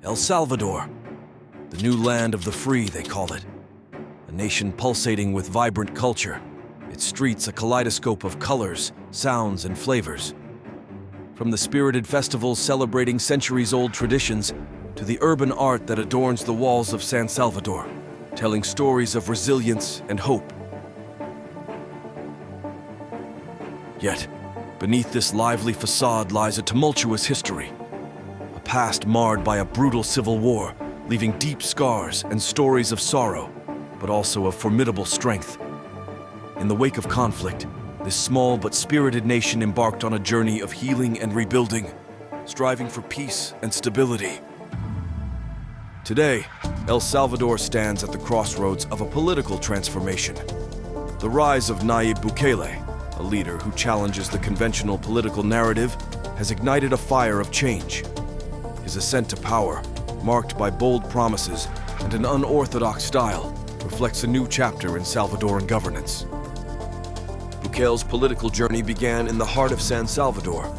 El Salvador, the new land of the free, they call it. A nation pulsating with vibrant culture, its streets a kaleidoscope of colors, sounds, and flavors. From the spirited festivals celebrating centuries-old traditions to the urban art that adorns the walls of San Salvador, telling stories of resilience and hope. Yet, beneath this lively facade lies a tumultuous history, a past marred by a brutal civil war, leaving deep scars and stories of sorrow, but also of formidable strength. In the wake of conflict, this small but spirited nation embarked on a journey of healing and rebuilding, striving for peace and stability. Today, El Salvador stands at the crossroads of a political transformation. The rise of Nayib Bukele, a leader who challenges the conventional political narrative, has ignited a fire of change. His ascent to power, marked by bold promises and an unorthodox style, reflects a new chapter in Salvadoran governance. Bukele's political journey began in the heart of San Salvador.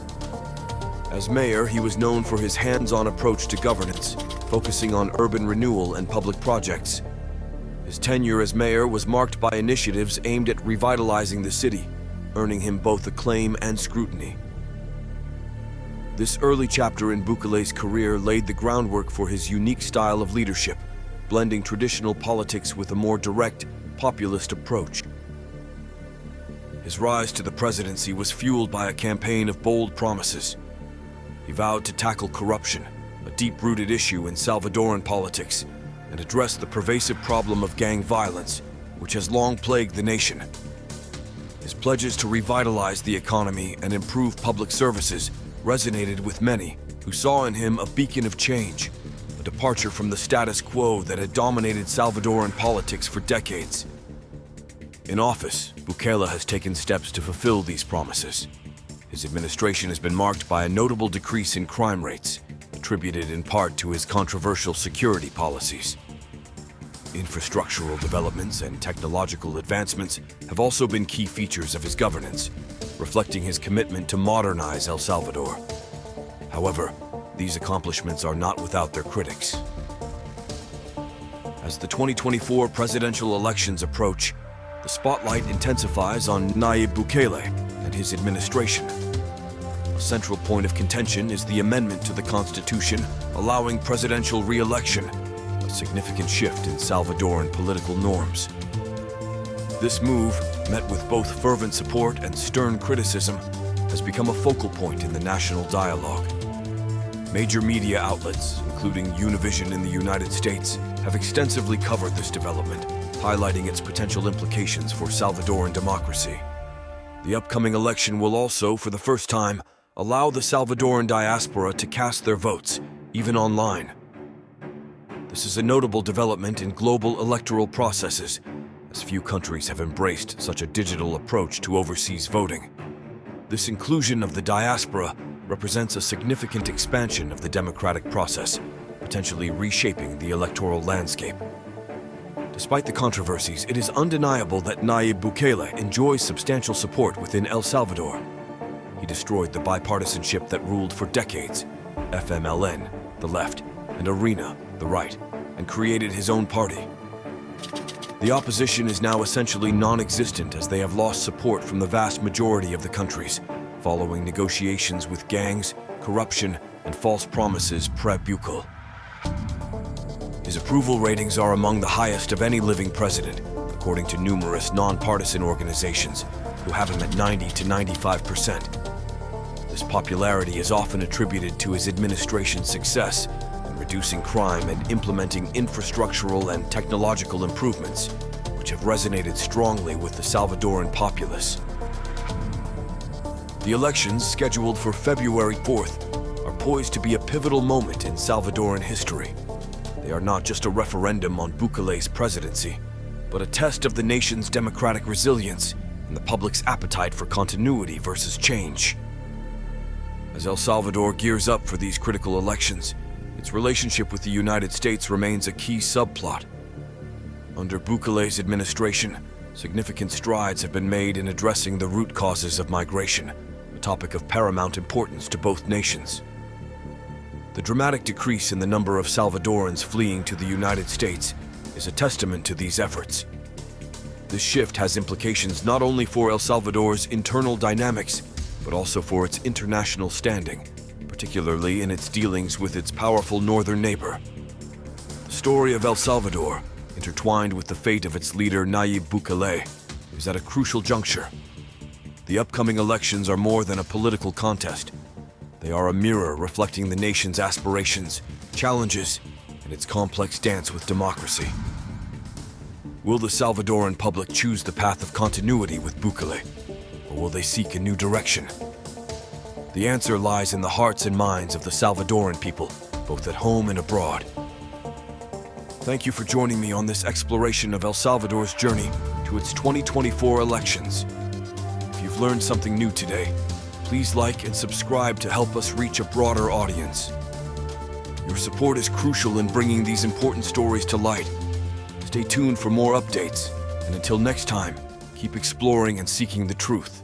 As mayor, he was known for his hands-on approach to governance, focusing on urban renewal and public projects. His tenure as mayor was marked by initiatives aimed at revitalizing the city, earning him both acclaim and scrutiny. This early chapter in Bukele's career laid the groundwork for his unique style of leadership, blending traditional politics with a more direct, populist approach. His rise to the presidency was fueled by a campaign of bold promises. He vowed to tackle corruption, a deep-rooted issue in Salvadoran politics, and address the pervasive problem of gang violence, which has long plagued the nation. His pledges to revitalize the economy and improve public services resonated with many, who saw in him a beacon of change, a departure from the status quo that had dominated Salvadoran politics for decades. In office, Bukele has taken steps to fulfill these promises. His administration has been marked by a notable decrease in crime rates, attributed in part to his controversial security policies. Infrastructural developments and technological advancements have also been key features of his governance, reflecting his commitment to modernize El Salvador. However, these accomplishments are not without their critics. As the 2024 presidential elections approach, the spotlight intensifies on Nayib Bukele and his administration. A central point of contention is the amendment to the Constitution allowing presidential re-election, a significant shift in Salvadoran political norms. This move, met with both fervent support and stern criticism, has become a focal point in the national dialogue. Major media outlets, including Univision in the United States, have extensively covered this development, highlighting its potential implications for Salvadoran democracy. The upcoming election will also, for the first time, allow the Salvadoran diaspora to cast their votes, even online. This is a notable development in global electoral processes, as few countries have embraced such a digital approach to overseas voting. This inclusion of the diaspora represents a significant expansion of the democratic process, potentially reshaping the electoral landscape. Despite the controversies, it is undeniable that Nayib Bukele enjoys substantial support within El Salvador. He destroyed the bipartisanship that ruled for decades, FMLN, the left, and ARENA, the right, and created his own party. The opposition is now essentially non-existent as they have lost support from the vast majority of the countries, following negotiations with gangs, corruption, and false promises pre-Bukele. His approval ratings are among the highest of any living president, according to numerous nonpartisan organizations, who have him at 90 to 95%. This popularity is often attributed to his administration's success in reducing crime and implementing infrastructural and technological improvements, which have resonated strongly with the Salvadoran populace. The elections, scheduled for February 4th, are poised to be a pivotal moment in Salvadoran history. They are not just a referendum on Bukele's presidency, but a test of the nation's democratic resilience and the public's appetite for continuity versus change. As El Salvador gears up for these critical elections, its relationship with the United States remains a key subplot. Under Bukele's administration, significant strides have been made in addressing the root causes of migration, a topic of paramount importance to both nations. The dramatic decrease in the number of Salvadorans fleeing to the United States is a testament to these efforts. This shift has implications not only for El Salvador's internal dynamics, but also for its international standing, particularly in its dealings with its powerful northern neighbor. The story of El Salvador, intertwined with the fate of its leader Nayib Bukele, is at a crucial juncture. The upcoming elections are more than a political contest. They are a mirror reflecting the nation's aspirations, challenges, and its complex dance with democracy. Will the Salvadoran public choose the path of continuity with Bukele, or will they seek a new direction? The answer lies in the hearts and minds of the Salvadoran people, both at home and abroad. Thank you for joining me on this exploration of El Salvador's journey to its 2024 elections. If you've learned something new today, please like and subscribe to help us reach a broader audience. Your support is crucial in bringing these important stories to light. Stay tuned for more updates, and until next time, keep exploring and seeking the truth.